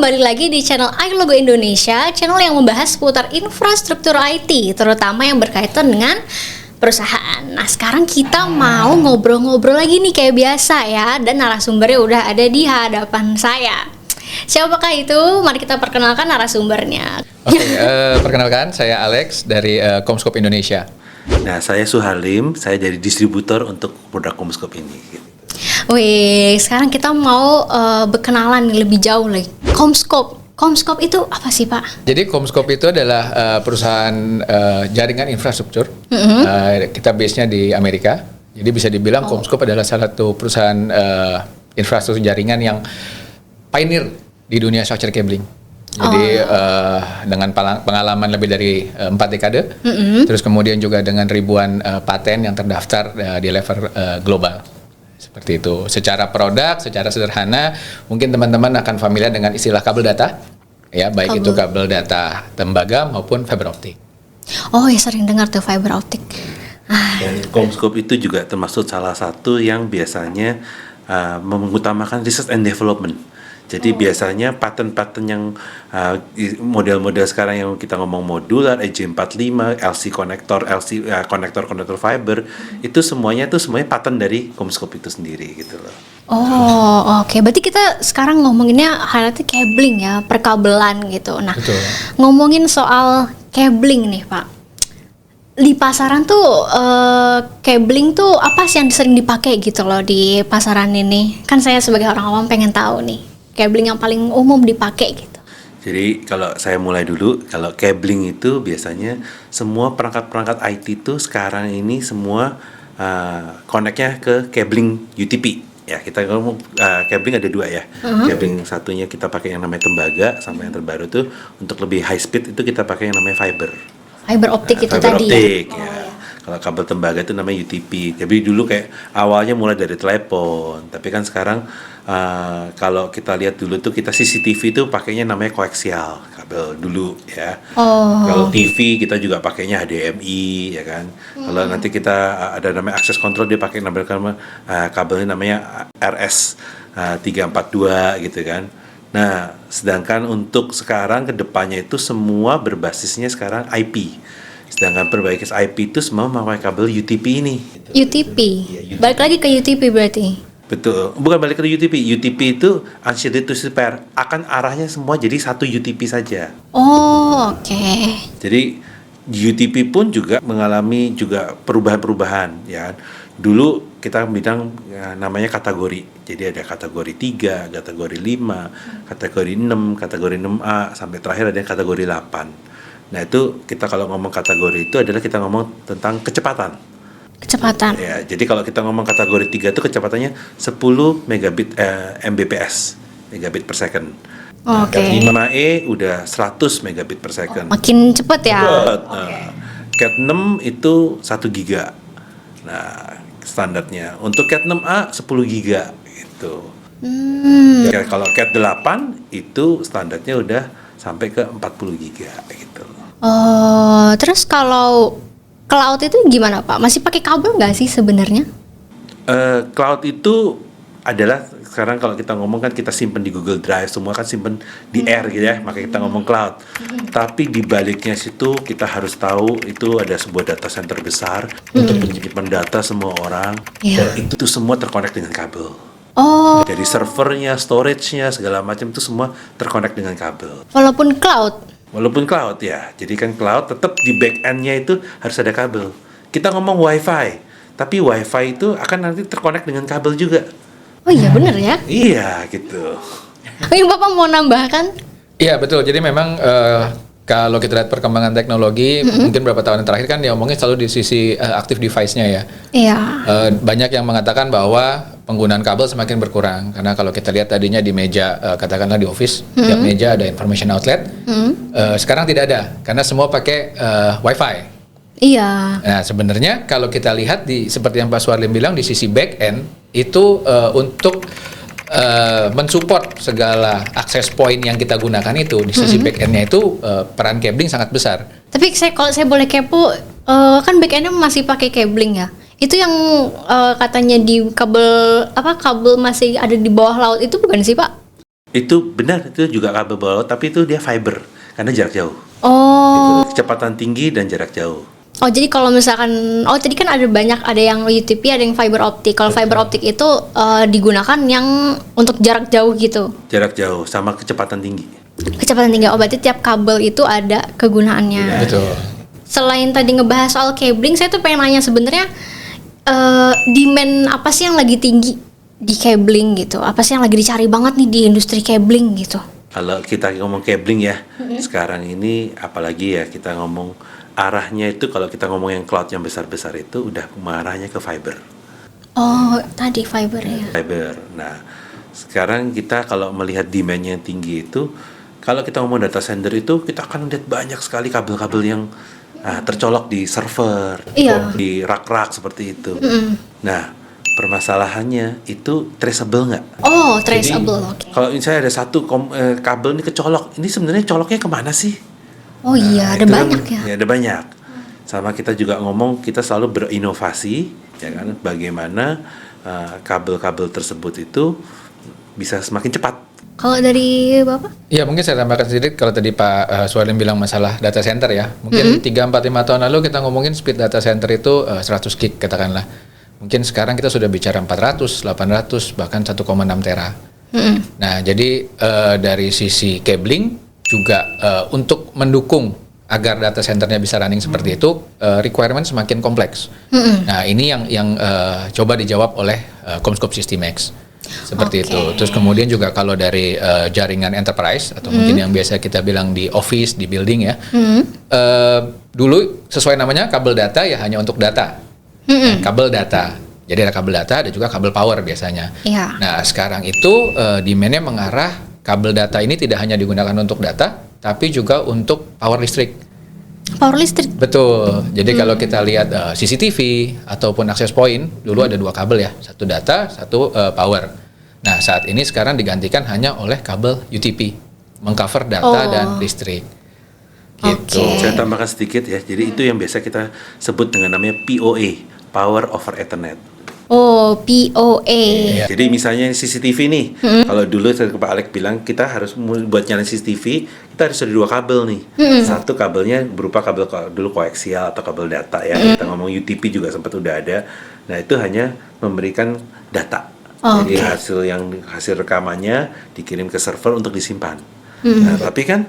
kembali lagi di channel iLogo Indonesia, channel yang membahas seputar infrastruktur IT, terutama yang berkaitan dengan perusahaan. Nah, sekarang kita mau ngobrol-ngobrol lagi nih kayak biasa ya, dan narasumbernya udah ada di hadapan saya. Siapakah itu? Mari kita perkenalkan narasumbernya. Oke, perkenalkan saya Alex dari Comscope Indonesia. Nah, saya Suhalim, saya jadi distributor untuk produk Comscope ini. Wih, sekarang kita mau berkenalan lebih jauh lagi. Comscope itu apa sih, Pak? Jadi Comscope itu adalah perusahaan jaringan infrastruktur. Kita base-nya di Amerika. Jadi bisa dibilang Comscope adalah salah satu perusahaan infrastruktur jaringan yang pioneer di dunia structure cabling. Jadi dengan pengalaman lebih dari 4 dekade, terus kemudian juga dengan ribuan paten yang terdaftar di level global. Seperti itu. Secara produk, secara sederhana, mungkin teman-teman akan familiar dengan istilah kabel data, ya, baik itu kabel data tembaga maupun fiber optik. Oh ya, sering dengar tuh fiber optik. Dan Comscope itu juga termasuk salah satu yang biasanya mengutamakan research and development. Jadi biasanya paten-paten yang model-model sekarang yang kita ngomong modular, EJ45, LC konektor, konektor fiber, itu semuanya paten dari Comscope itu sendiri gitu loh. Oh, oke. Berarti kita sekarang ngomonginnya highlightnya cabling ya, perkabelan gitu. Nah, Betul. ngomongin soal cabling nih, Pak. Di pasaran tuh cabling tuh apa sih yang sering dipakai gitu loh di pasaran ini? Kan saya sebagai orang awam pengen tahu nih. Cabling yang paling umum dipakai gitu. Jadi kalau saya mulai dulu, kalau cabling itu biasanya semua perangkat-perangkat IT itu sekarang ini semua connect-nya ke cabling UTP. Ya, kita ngomong cabling ada dua ya. Cabling satunya kita pakai yang namanya tembaga, sama yang terbaru tuh untuk lebih high speed itu kita pakai yang namanya fiber. Fiber optik itu fiber tadi optik, ya. Kalau kabel tembaga itu namanya UTP. Jadi dulu kayak awalnya mulai dari telepon, tapi kan sekarang kalau kita lihat dulu tuh kita CCTV itu pakainya namanya koaksial kabel dulu ya. Kalau TV kita juga pakainya HDMI ya kan. Kalau nanti kita ada namanya access control dia pakai kabelnya namanya RS 342 gitu kan. Nah, sedangkan untuk sekarang ke depannya itu semua berbasisnya sekarang IP. Sedangkan berbasis IP itu semua memakai kabel UTP ini. UTP. Balik lagi ke UTP berarti. Betul. Bukan balik ke UTP. UTP itu unshielded to repair. Akan arahnya semua jadi satu UTP saja. Oh, oke. Jadi UTP pun juga mengalami juga perubahan-perubahan ya. Dulu kita bilang namanya kategori. Jadi ada kategori 3, kategori 5, kategori 6, kategori 6A sampai terakhir ada yang kategori 8. Nah, itu kita kalau ngomong kategori itu adalah kita ngomong tentang kecepatan. Kecepatan. Ya, jadi kalau kita ngomong kategori 3 itu kecepatannya 10 megabit Mbps, megabit per second. Oke. Cat 5E udah 100 megabit per second. Makin cepet ya. Cat 6 itu 1 giga. Nah, standarnya. Untuk Cat 6A 10 giga gitu. Ya, kalau Cat 8 itu standarnya udah sampai ke 40 giga gitu. Terus kalau cloud itu gimana, Pak? Masih pakai kabel nggak sih sebenarnya? Cloud itu adalah sekarang kalau kita ngomong kan kita simpen di Google Drive, semua kan simpen di air gitu ya, makanya kita ngomong cloud. Tapi di baliknya situ kita harus tahu itu ada sebuah data center besar untuk penyimpan data semua orang, dan itu semua terkonek dengan kabel. Dari servernya, storage-nya, segala macam itu semua terkonek dengan kabel. Walaupun cloud Ya, jadi kan cloud tetap di back-end-nya itu harus ada kabel. Kita ngomong WiFi, tapi WiFi itu akan nanti terkonek dengan kabel juga. Oh iya, bener ya? Iya, gitu. Yang Bapak mau nambahkan? Iya, betul. Jadi memang kalau kita lihat perkembangan teknologi, mungkin beberapa tahun yang terakhir kan diomongin selalu di sisi active device-nya ya. Iya. Banyak yang mengatakan bahwa penggunaan kabel semakin berkurang, karena kalau kita lihat tadinya di meja, katakanlah di office, tiap meja ada information outlet. Sekarang tidak ada, karena semua pakai WiFi. Iya. Nah, sebenarnya kalau kita lihat seperti yang Pak Suharlim bilang, di sisi back end itu untuk mensupport segala akses point yang kita gunakan itu di sisi back end-nya itu peran cabling sangat besar. Tapi kalau saya boleh kepo, kan back end-nya masih pakai cabling ya? Itu yang katanya di kabel masih ada di bawah laut itu bukan sih, Pak? Itu benar, itu juga kabel bawah laut, tapi itu dia fiber karena jarak jauh. Oh. Gitu. Kecepatan tinggi dan jarak jauh. Oh, jadi kalau misalkan tadi kan ada yang UTP, ada yang fiber optik. Kalau fiber optik itu digunakan yang untuk jarak jauh gitu. Jarak jauh sama kecepatan tinggi. Kecepatan tinggi. Oh, berarti tiap kabel itu ada kegunaannya. Betul. Selain tadi ngebahas soal cabling, saya tuh pengen nanya sebenarnya demand apa sih yang lagi tinggi di cabling gitu? Apa sih yang lagi dicari banget nih di industri cabling gitu? Kalau kita ngomong cabling ya, sekarang ini apalagi ya kita ngomong arahnya itu, kalau kita ngomong yang cloud yang besar-besar itu udah mengarahnya ke fiber. Oh, tadi fiber ya. Fiber. Nah, sekarang kita kalau melihat demand-nya yang tinggi itu, kalau kita ngomong data center itu, kita akan lihat banyak sekali kabel-kabel yang tercolok di server, Iya. di rak-rak seperti itu. Nah, permasalahannya itu traceable nggak? Oh, traceable. Oke. Kalau misalnya ada satu kabel ini kecolok, ini sebenarnya coloknya kemana sih? Oh iya, ada Itu banyak kan, ya. Ada banyak. Sama kita juga ngomong, kita selalu berinovasi, ya kan? Bagaimana kabel-kabel tersebut itu bisa semakin cepat. Kalau dari Bapak? Ya mungkin saya tambahkan sedikit, kalau tadi Pak Suarlim bilang masalah data center ya. Mungkin 3, 4, 5 tahun lalu kita ngomongin speed data center itu 100 gig katakanlah. Mungkin sekarang kita sudah bicara 400, 800, bahkan 1,6 tera. Nah jadi dari sisi cabling juga untuk mendukung agar data centernya bisa running seperti itu, requirement semakin kompleks. Nah ini yang coba dijawab oleh CommScope Systemex. Seperti itu. Terus kemudian juga kalau dari jaringan enterprise atau mungkin yang biasa kita bilang di office, di building ya. Dulu sesuai namanya kabel data ya hanya untuk data. Kabel data. Jadi ada kabel data, ada juga kabel power biasanya. Iya. Nah sekarang itu demand-nya mengarah kabel data ini tidak hanya digunakan untuk data, tapi juga untuk power listrik. Power listrik. Betul. Jadi kalau kita lihat CCTV ataupun access point, dulu ada 2 kabel ya, satu data, satu power. Nah saat ini sekarang digantikan hanya oleh kabel UTP, mengcover data dan listrik. Gitu. Oke. Saya tambahkan sedikit ya. Jadi itu yang biasa kita sebut dengan namanya PoE, Power over Ethernet. Oh, PoE. Iya. Jadi misalnya CCTV nih, kalau dulu Pak Alex bilang kita harus buat nyalain CCTV, kita harus ada 2 kabel nih. Satu kabelnya berupa kabel dulu koaksial atau kabel data ya. Kita ngomong UTP juga sempat udah ada. Nah itu hanya memberikan data. Jadi hasil rekamannya dikirim ke server untuk disimpan. Nah tapi kan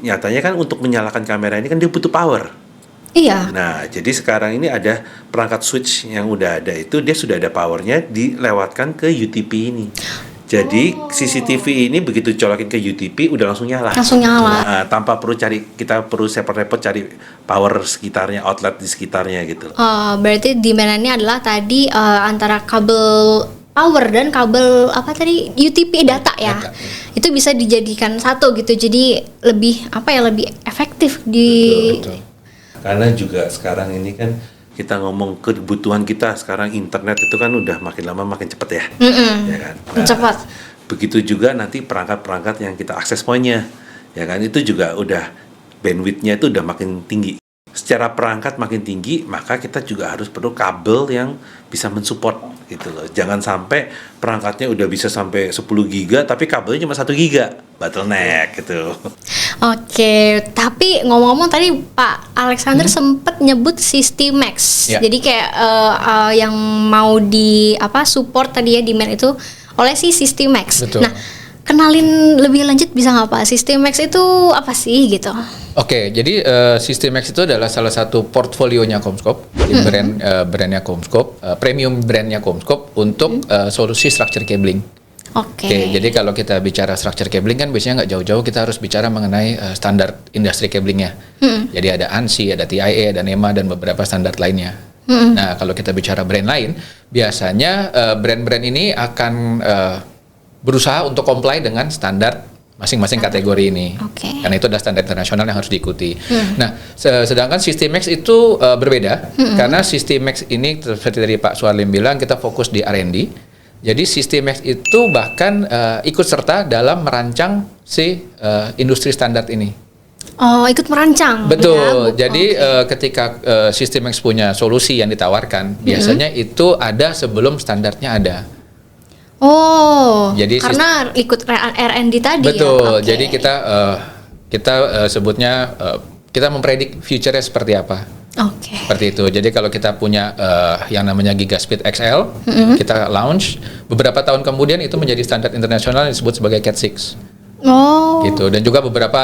nyatanya kan untuk menyalakan kamera ini kan dia butuh power. Iya. Nah, jadi sekarang ini ada perangkat switch yang udah ada itu, dia sudah ada powernya dilewatkan ke UTP ini. Jadi CCTV ini begitu colokin ke UTP udah langsung nyala. Langsung nyala. Nah, tanpa perlu kita perlu repot cari power sekitarnya, outlet di sekitarnya gitu. Berarti demand-nya adalah tadi antara kabel power dan kabel apa tadi UTP data ya. Data. Itu bisa dijadikan satu gitu. Jadi lebih lebih efektif di Betul. Karena juga sekarang ini kan kita ngomong kebutuhan kita sekarang internet itu kan udah makin lama makin cepat ya, ya kan. Cepat. Begitu juga nanti perangkat-perangkat yang kita akses pointnya, ya kan itu juga udah bandwidthnya itu udah makin tinggi. Secara perangkat makin tinggi, maka kita juga harus perlu kabel yang bisa mensupport gitu loh. Jangan sampai perangkatnya udah bisa sampai 10 giga tapi kabelnya cuma 1 giga, bottleneck gitu. Oke, tapi ngomong-ngomong tadi Pak Alexander sempat nyebut Systemex. Ya. Jadi kayak yang mau di support tadi ya demand itu oleh si Systemex. Betul. Nah, kenalin lebih lanjut bisa nggak Pak? Systemex itu apa sih gitu? Oke, jadi Systemex itu adalah salah satu portfolionya CommScope, jadi brandnya CommScope, premium brandnya CommScope untuk solusi structure cabling. Oke. Oke, jadi kalau kita bicara structure cabling kan biasanya nggak jauh-jauh kita harus bicara mengenai standar industri cablingnya. Jadi ada ANSI, ada TIA, ada NEMA dan beberapa standar lainnya. Nah, kalau kita bicara brand lain, biasanya brand-brand ini akan berusaha untuk comply dengan standar masing-masing kategori ini. Oke. Karena itu adalah standar internasional yang harus diikuti. Nah, sedangkan Systemex itu berbeda karena Systemex ini seperti tadi Pak Suarlim bilang kita fokus di R&D. Jadi Systemex itu bahkan ikut serta dalam merancang si industri standar ini. Oh, ikut merancang. Betul. Ya, Jadi ketika Systemex punya solusi yang ditawarkan, biasanya itu ada sebelum standarnya ada. Oh, Jadi karena ikut R&D tadi betul. ya. Oke. Jadi kita sebutnya kita mempredik future-nya seperti apa. Oke. Seperti itu. Jadi kalau kita punya yang namanya Gigaspeed XL, kita launch, beberapa tahun kemudian itu menjadi standar internasional yang disebut sebagai Cat 6. Oh. Gitu. Dan juga beberapa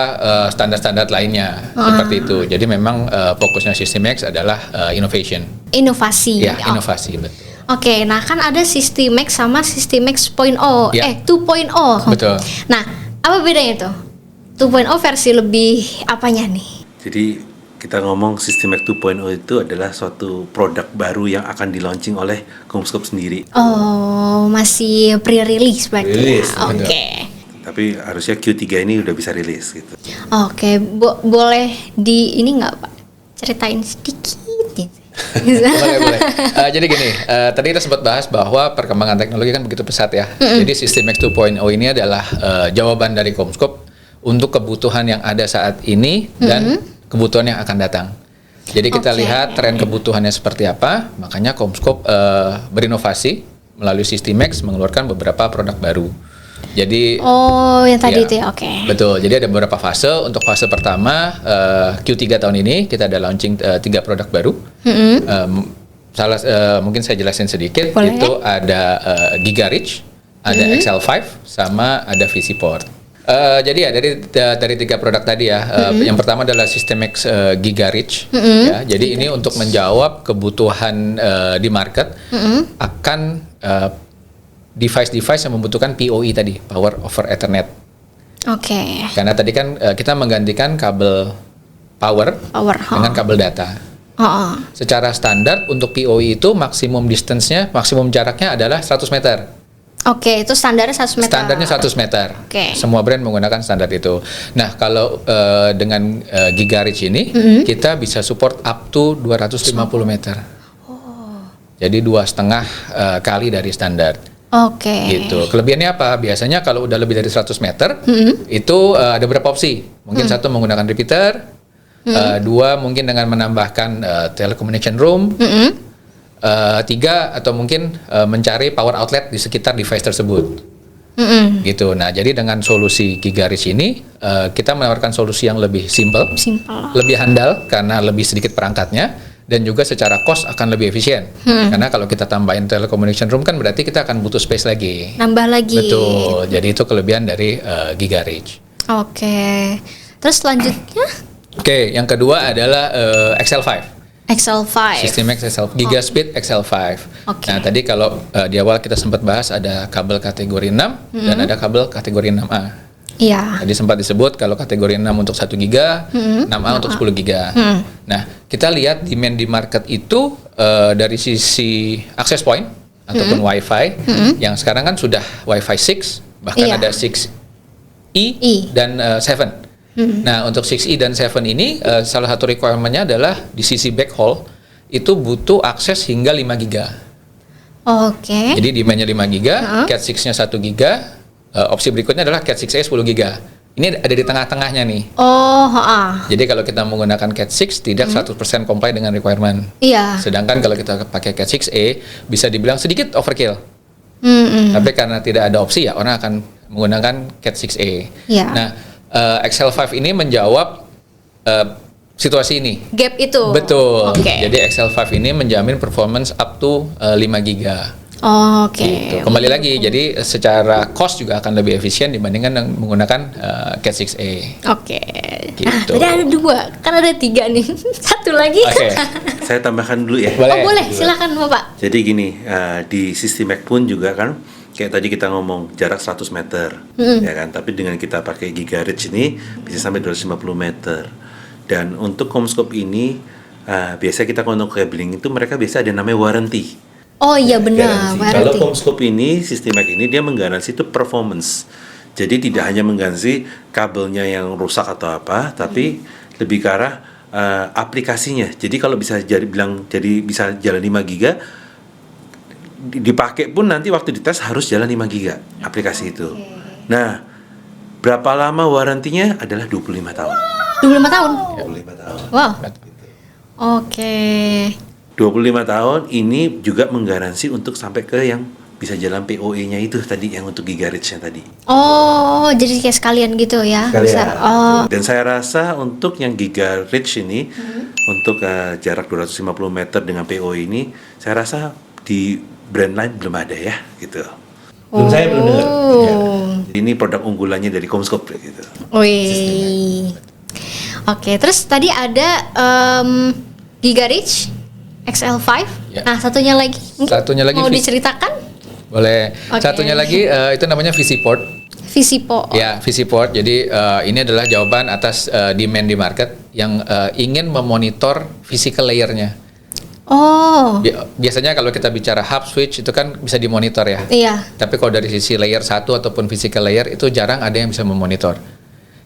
standar-standar lainnya seperti itu. Jadi memang fokusnya System-X adalah innovation. Inovasi. Ya, Oh. inovasi betul. Oke, nah kan ada System-X sama System-X 2.0. Ya. 2.0. Betul. Nah, apa bedanya tuh? 2.0 versi lebih apanya nih? Jadi kita ngomong System-X 2.0 itu adalah suatu produk baru yang akan di-launching oleh CommScope sendiri. Oh, masih pre-release berarti. Pre-release, Ya? betul. Oke. Tapi harusnya Q3 ini udah bisa rilis gitu. Oke, boleh di ini nggak Pak? Ceritain sedikit gitu. Boleh. Jadi gini, tadi kita sempat bahas bahwa perkembangan teknologi kan begitu pesat ya. Jadi System-X 2.0 ini adalah jawaban dari CommScope untuk kebutuhan yang ada saat ini dan kebutuhan yang akan datang. Jadi kita Oke. lihat tren kebutuhannya seperti apa, makanya CommScope berinovasi melalui System-X mengeluarkan beberapa produk baru. Jadi Oh, yang tadi ya, itu ya, oke. betul. Jadi ada beberapa fase. Untuk fase pertama Q3 tahun ini kita ada launching 3 produk baru. Mungkin saya jelasin sedikit. Boleh. Itu ada GigaReach, ada XL5, sama ada VisiPort. Jadi ya dari 3 produk tadi ya. Yang pertama adalah System-X GigaReach. Ya, jadi ini untuk menjawab kebutuhan di market akan device-device yang membutuhkan PoE tadi, Power over Ethernet. Oke. Karena tadi kan kita menggantikan kabel power dengan kabel data. Oh. Secara standar untuk PoE itu maksimum distance-nya, maksimum jaraknya adalah 100 meter. Oke, itu standarnya 100 meter. Standarnya 100 meter. Oke. Semua brand menggunakan standar itu. Nah, kalau dengan GigaReach ini kita bisa support up to 250 meter. Jadi 2,5 kali dari standar. Oke. Gitu. Kelebihannya apa? Biasanya kalau udah lebih dari 100 meter, itu ada beberapa opsi. Mungkin satu menggunakan repeater, dua mungkin dengan menambahkan telecommunication room, tiga atau mungkin mencari power outlet di sekitar device tersebut. Gitu. Nah, jadi dengan solusi GigaReach ini, kita menawarkan solusi yang lebih simple, lebih handal karena lebih sedikit perangkatnya. Dan juga secara cost akan lebih efisien. Karena kalau kita tambahin telecommunication room kan berarti kita akan butuh space lagi. Nambah lagi. Betul. Jadi itu kelebihan dari GigaReach. Oke. Terus selanjutnya Oke, yang kedua adalah XL5. XL5. System-X XL, Gigaspeed XL5. Oke. Nah, tadi kalau di awal kita sempat bahas ada kabel kategori 6 dan ada kabel kategori 6A. Iya. Tadi sempat disebut kalau kategori 6 untuk 1 giga, 6A untuk 10 giga. Nah, kita lihat demand di market itu dari sisi access point ataupun Wi-Fi yang sekarang kan sudah Wi-Fi 6, bahkan Iya. ada 6E dan 7. Nah, untuk 6E dan 7 ini salah satu requirement-nya adalah di sisi backhaul itu butuh akses hingga 5 giga. Oke. Jadi demand-nya 5 giga, Cat 6-nya 1 giga, opsi berikutnya adalah Cat 6A 10 giga. Ini ada di tengah-tengahnya nih. Oh, heeh. Jadi kalau kita menggunakan Cat 6 tidak 100% comply dengan requirement. Iya. Sedangkan kalau kita pakai Cat 6A bisa dibilang sedikit overkill. Tapi karena tidak ada opsi ya orang akan menggunakan Cat 6A. Iya. Nah, XL5 ini menjawab situasi ini. Gap itu. Betul. Oke. Jadi XL5 ini menjamin performance up to 5 giga. Oke. Gitu. Kembali lagi, jadi secara cost juga akan lebih efisien dibandingkan dengan menggunakan Cat 6A. Oke. Gitu. Nah, tadi ada 2, kan ada 3 nih. Satu lagi. Oke. Saya tambahkan dulu ya. Boleh. Oh, boleh, silakan Bapak. Jadi gini, di System-X pun juga kan kayak tadi kita ngomong jarak 100 meter, ya kan. Tapi dengan kita pakai GigaReach ini bisa sampai 250 meter. Dan untuk CommScope ini biasa kita kalau untuk cabling itu mereka biasa ada namanya warranty. Oh iya benar, Kalau warranty. CommScope ini, System-X ini dia menggaransi itu performance. Jadi tidak hanya menggaransi kabelnya yang rusak atau apa, tapi lebih ke arah aplikasinya. Jadi kalau bisa bisa jalan 5 giga dipakai pun nanti waktu dites harus jalan 5 giga aplikasi itu. Nah, berapa lama warantinya? Adalah 25 tahun. 25 tahun. 25 tahun. Wow. Oke. 25 tahun ini juga menggaransi untuk sampai ke yang bisa jalan PoE-nya itu tadi yang untuk gigahertz-nya tadi. Oh, jadi kayak sekalian gitu ya? Bisa. Oh, Dan saya rasa untuk yang gigahertz ini, untuk jarak 250 meter dengan PoE ini, saya rasa di brand lain belum ada ya, gitu. Saya belum dengar. Ya. Ini produk unggulannya dari CommScope gitu. wih. Oke, terus tadi ada GigaReach XL5. Ya. Nah, satunya lagi. Satunya lagi mau vis- diceritakan? Boleh. Oke. Satunya lagi itu namanya VisiPort. VisiPort. Ya, VisiPort. Jadi ini adalah jawaban atas demand di market yang ingin memonitor physical layer-nya. Oh, Biasanya kalau kita bicara hub switch itu kan bisa dimonitor ya. iya. Tapi kalau dari sisi layer 1 ataupun physical layer itu jarang ada yang bisa memonitor.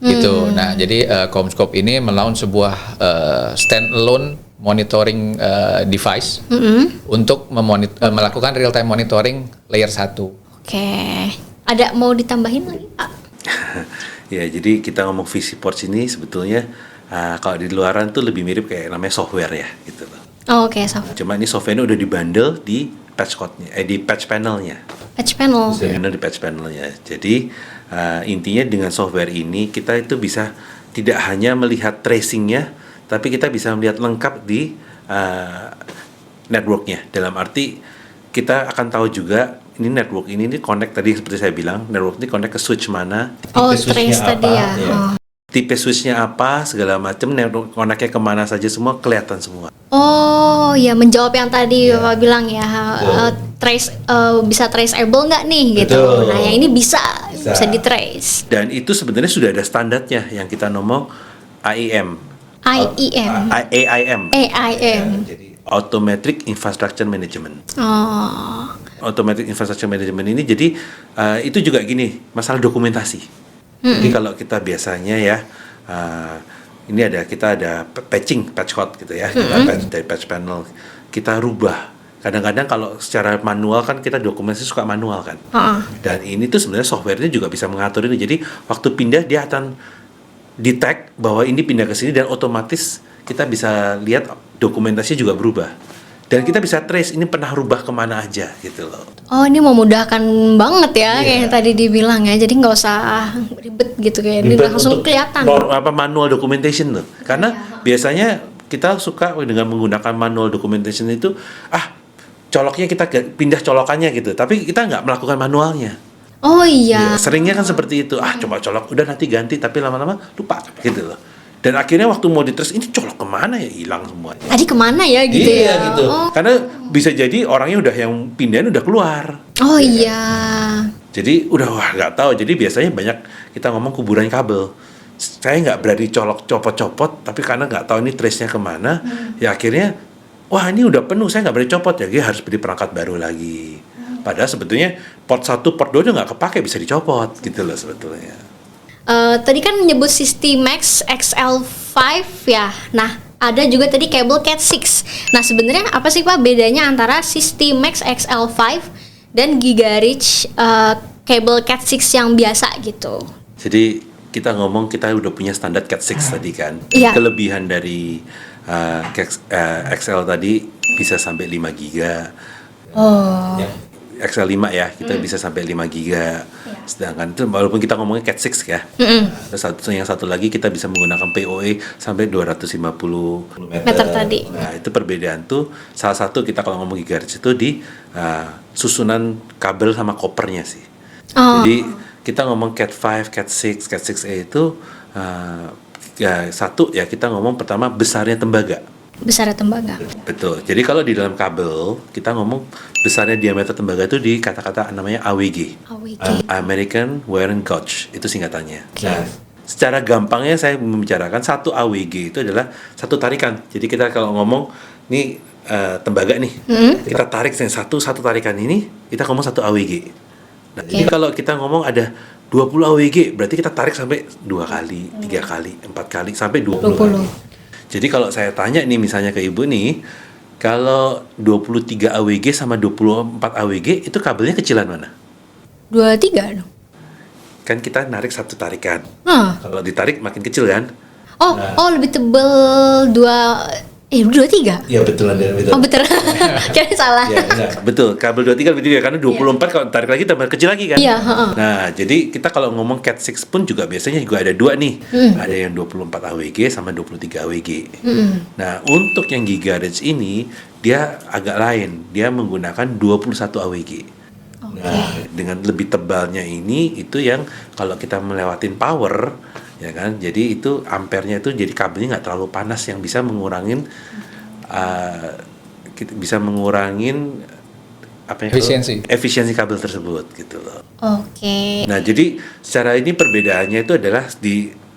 Gitu. Nah, jadi CommScope ini melaunch sebuah standalone monitoring device untuk melakukan real time monitoring layer 1. Oke. Ada mau ditambahin lagi, Pak? Ya, jadi kita ngomong VisiPort ini sebetulnya kalau di luaran tuh lebih mirip kayak namanya software ya, gitu loh. Oh, oke, soft. Cuma ini software-nya udah dibundle di patch code-nya, di patch panel-nya. Patch panel. Benar di patch panel-nya. Jadi intinya dengan software ini kita itu bisa tidak hanya melihat tracing-nya, tapi kita bisa melihat lengkap di network-nya. Dalam arti kita akan tahu juga ini network ini connect tadi seperti saya bilang, network ini connect ke switch mana, Oh, tipe switch-nya trace tadi ya. Oh. tipe switch-nya apa, segala macam, network connect-nya kemana saja semua kelihatan semua. Oh, ya menjawab yang tadi Bapak bilang ya. Trace bisa traceable nggak nih gitu. Betul. Nah, yang ini bisa di-trace. Dan itu sebenarnya sudah ada standarnya yang kita ngomong AIM. IEM. AIM. AIM. Jadi Automatic Infrastructure Management. Oh. Automatic Infrastructure Management ini jadi itu juga gini, masalah dokumentasi. Jadi kalau kita biasanya ya ini kita ada patch code gitu ya, kita patch dari patch panel, kita rubah. Kadang-kadang kalau secara manual kan kita dokumentasi suka manual kan. Dan ini tuh sebenarnya softwarenya juga bisa mengatur ini. Jadi waktu pindah dia akan detect bahwa ini pindah ke sini dan otomatis kita bisa lihat dokumentasinya juga berubah. Dan kita bisa trace ini pernah rubah kemana aja gitu loh. Oh, ini memudahkan banget ya, Iya. kayak yang tadi dibilang ya. Jadi nggak usah ribet gitu kayak ini Ribet langsung untuk kelihatan. manual documentation tuh. Karena biasanya kita suka dengan menggunakan manual documentation itu coloknya kita pindah colokannya gitu. Tapi kita nggak melakukan manualnya. Oh iya. Seringnya kan seperti itu. Coba colok udah nanti ganti tapi lama-lama lupa gitu loh. Dan akhirnya waktu mau ditres ini colok kemana ya, hilang semua. Tadi kemana ya gitu Iya ya? gitu. Oh, Karena bisa jadi orangnya udah yang pindahin udah keluar. oh iya. Jadi udah nggak tahu. Jadi biasanya banyak kita ngomong kuburan kabel. Saya nggak berani copot-copot, tapi karena nggak tahu ini trace-nya kemana, ya akhirnya wah ini udah penuh, saya nggak berani copot ya, dia harus beli perangkat baru lagi. Padahal sebetulnya port 1, port 2 udah nggak kepake, bisa dicopot gitu loh sebetulnya. Tadi kan menyebut Systimax XL5 ya. Nah, ada juga tadi kabel Cat6. Nah, sebenarnya apa sih Pak bedanya antara Systimax XL5 dan GigaReach kabel Cat6 yang biasa gitu? Jadi kita udah punya standar Cat6 tadi kan. Iya. Kelebihan dari XL tadi bisa sampai 5 giga. Oh. Ya, XL5 ya, kita bisa sampai 5 giga. Sedangkan itu walaupun kita ngomongnya Cat6 ya. Terus yang satu lagi kita bisa menggunakan PoE sampai 250 Meter tadi. Nah, itu perbedaan tuh salah satu kita kalau ngomong gigahertz itu di susunan kabel sama kopernya sih. Oh. Jadi kita ngomong Cat5, Cat6, Cat6A itu ya satu ya kita ngomong pertama besarnya tembaga. Besar tembaga. Betul. Jadi kalau di dalam kabel kita ngomong besarnya diameter tembaga itu di kata-kata namanya AWG. AWG. American Wiring Gauge itu singkatannya. Nah, secara gampangnya saya membicarakan satu AWG itu adalah satu tarikan. Jadi kita kalau ngomong ini tembaga nih, kita tarik yang satu tarikan ini kita ngomong satu AWG. Nah, jadi kalau kita ngomong ada 20 AWG berarti kita tarik sampai 2 kali, 3 kali, 4 kali sampai 20 kali. Jadi kalau saya tanya nih misalnya ke ibu nih, kalau 23 AWG sama 24 AWG itu kabelnya kecilan mana? 23 dong. Kan kita narik satu tarikan. Nah. Kalau ditarik makin kecil kan? Oh lebih tebel 23? Ya betul. Oh betul. Kira salah. Ya, enggak. Betul. Kabel 23 lebih juga karena 24 kalau tarik lagi tambah kecil lagi kan. Iya, heeh. Nah, jadi kita kalau ngomong Cat 6 pun juga biasanya juga ada dua nih. Ada yang 24 AWG sama 23 AWG. Nah, untuk yang GigaRage ini dia agak lain. Dia menggunakan 21 AWG. Nah, dengan lebih tebalnya ini itu yang kalau kita melewatin power ya kan, jadi itu ampernya itu jadi kabelnya nggak terlalu panas yang bisa mengurangin efisiensi kabel tersebut gitu loh. Oke. Nah jadi secara ini perbedaannya itu adalah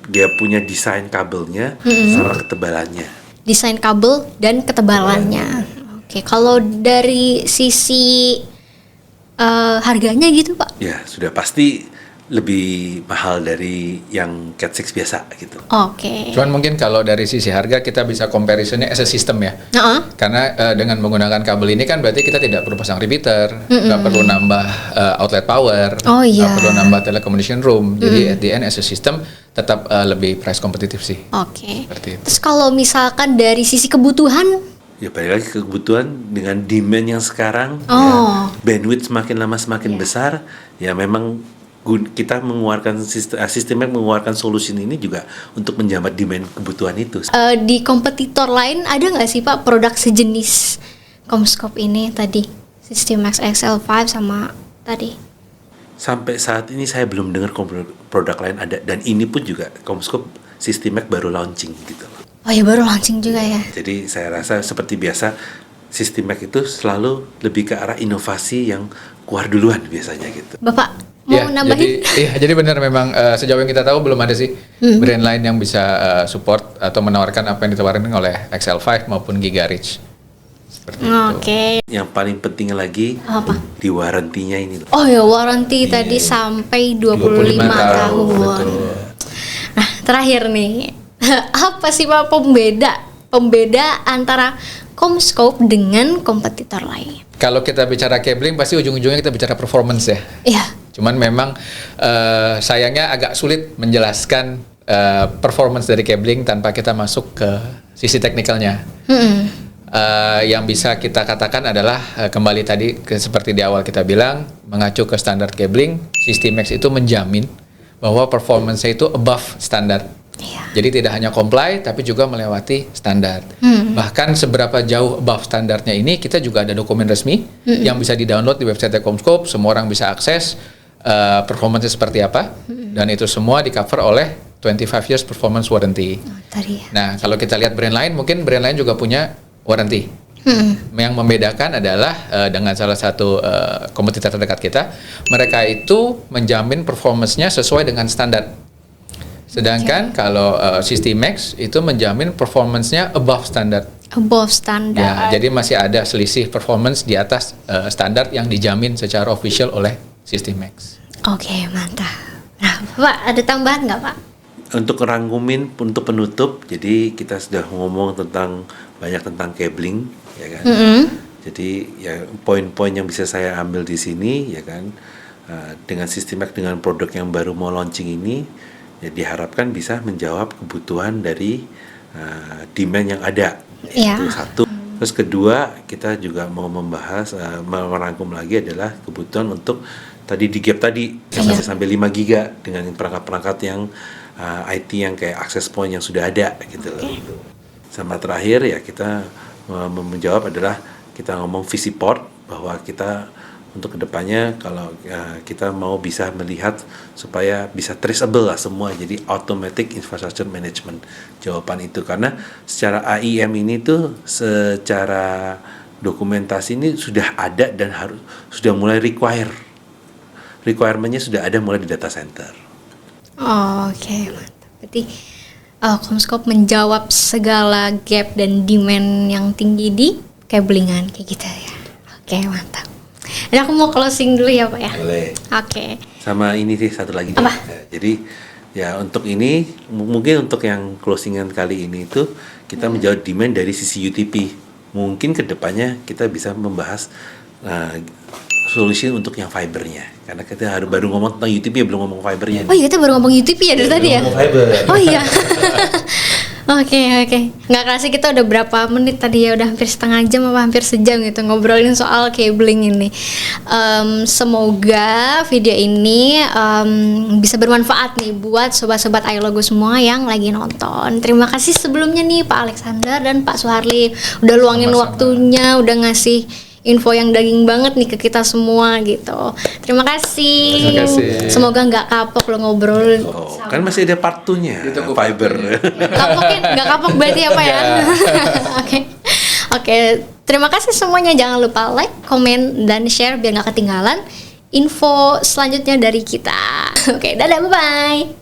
dia punya desain kabelnya sama ketebalannya. Desain kabel dan ketebalannya. Oke, kalau dari sisi harganya gitu Pak? Ya sudah pasti lebih mahal dari yang Cat 6 biasa gitu. Oke. Cuman mungkin kalau dari sisi harga kita bisa comparisonnya as a system ya. Karena dengan menggunakan kabel ini kan berarti kita tidak perlu pasang repeater, nggak perlu nambah outlet power, nggak perlu nambah telecommunication room. Jadi at the end as a system tetap lebih price kompetitif sih. Oke. Seperti itu. Terus kalau misalkan dari sisi kebutuhan? Ya balik lagi kebutuhan dengan demand yang sekarang, ya, bandwidth semakin lama semakin besar, ya memang kita mengeluarkan sistemnya mengeluarkan solusi ini juga untuk menjawab demand kebutuhan itu. Di kompetitor lain ada nggak sih Pak produk sejenis CommScope ini tadi? Systemax XL5 sama tadi? Sampai saat ini saya belum dengar produk lain ada, dan ini pun juga CommScope Systemax baru launching gitu loh. Oh ya baru launching juga ya. Jadi saya rasa seperti biasa Systemax itu selalu lebih ke arah inovasi yang keluar duluan biasanya gitu. Bapak mau nambahin? Jadi benar memang sejauh yang kita tahu belum ada sih brand lain yang bisa support atau menawarkan apa yang ditawarkan oleh XL5 maupun GigaRage. Seperti itu. Oke. Yang paling penting lagi Apa? di warantinya ini. Oh ya warranty tadi sampai 25 tahun. Betul. Nah terakhir nih, apa sih Pak pembeda antara CommScope dengan kompetitor lain? Kalau kita bicara cabling pasti ujung-ujungnya kita bicara performance ya. Iya. Cuman memang sayangnya agak sulit menjelaskan performance dari cabling tanpa kita masuk ke sisi teknikalnya. Yang bisa kita katakan adalah kembali tadi seperti di awal kita bilang, mengacu ke standar cabling, Systemax itu menjamin bahwa performance-nya itu above standar. Jadi tidak hanya comply tapi juga melewati standar. Bahkan seberapa jauh above standarnya ini kita juga ada dokumen resmi yang bisa di-download di website CommScope, semua orang bisa akses performance seperti apa, dan itu semua di-cover oleh 25 years performance warranty. Nah, kalau kita lihat brand lain, mungkin brand lain juga punya warranty. Yang membedakan adalah dengan salah satu kompetitor terdekat kita, mereka itu menjamin performance-nya sesuai dengan standar. Sedangkan kalau Systemax itu menjamin performance-nya above standard. Above standard. Ya, jadi masih ada selisih performance di atas standar yang dijamin secara official oleh Systemax. Oke, mantap. Nah, Pak, ada tambahan nggak Pak? Untuk ngerangkumin untuk penutup, jadi kita sudah ngomong banyak tentang cabling, ya kan. Jadi ya poin-poin yang bisa saya ambil di sini, ya kan, dengan Systemax dengan produk yang baru mau launching ini, ya diharapkan bisa menjawab kebutuhan dari demand yang ada. Itu satu. Terus kedua, kita juga mau membahas merangkum lagi adalah kebutuhan untuk tadi di gap tadi sampai 5 giga dengan perangkat-perangkat yang IT yang kayak access point yang sudah ada gitu loh. Sama terakhir ya kita menjawab adalah kita ngomong visi port, bahwa kita untuk kedepannya kalau kita mau bisa melihat supaya bisa traceable lah semua, jadi automatic infrastructure management jawaban itu, karena secara AIM ini tuh secara dokumentasi ini sudah ada dan sudah mulai requirementnya sudah ada mulai di data center. Oke, mantap. Berarti CommScope menjawab segala gap dan demand yang tinggi di cablingan kayak gitu ya. Oke, mantap. Dan aku mau closing dulu ya Pak ya. Boleh. Oke. Sama ini sih satu lagi. Apa? Jadi ya untuk ini mungkin untuk yang closingan kali ini itu kita menjawab demand dari sisi UTP. Mungkin kedepannya kita bisa membahas solusi untuk yang fibernya, karena kita baru ngomong tentang UTP ya, belum ngomong fibernya. Oh iya, kita baru ngomong UTP ya dari tadi ya. Ngomong fiber. Oh iya. Oke. Nggak kerasa kita udah berapa menit tadi ya, udah hampir setengah jam apa hampir sejam gitu ngobrolin soal cabling ini. Semoga video ini bisa bermanfaat nih buat sobat-sobat iLogo semua yang lagi nonton. Terima kasih sebelumnya nih Pak Alexander dan Pak Suharli udah luangin Sama-sama. waktunya, udah ngasih info yang daging banget nih ke kita semua gitu. Terima kasih. Terima kasih. Semoga nggak kapok lo ngobrol. Oh, kan masih ada part 2-nya, Ditunggu fiber. Kapoknya nggak kapok berarti apa ya? Oke. Terima kasih semuanya. Jangan lupa like, komen, dan share biar nggak ketinggalan info selanjutnya dari kita. Oke, dadah, bye bye.